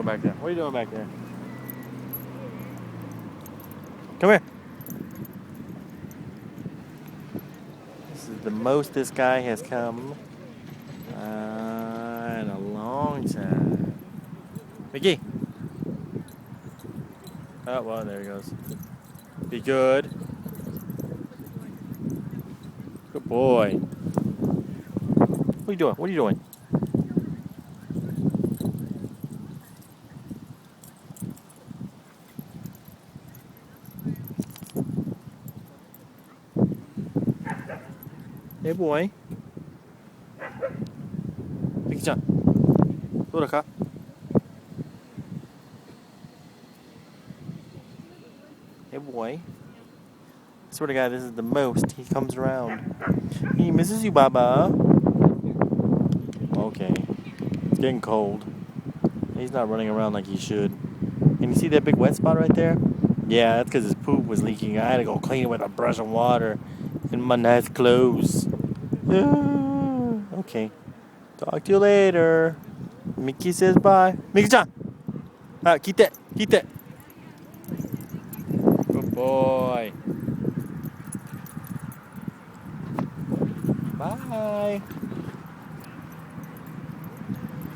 doing back there? What are you doing back there? Come here. This is the most this guy has come in a long time. Mickey. Oh, well, there he goes. Be good. Good boy. What are you doing? What are you doing? Hey, boy. Mickey-chan. どうだか? Hey, boy. I swear to God, this is the most he comes around. He misses you, Baba. Okay. It's getting cold. He's not running around like he should. Can you see that big wet spot right there? Yeah, that's because his poop was leaking. I had to go clean it with a brush of water in my nice clothes. Okay. Talk to you later. Mickey says bye. Mickey-chan! Kite! Kite! Good boy. Bye.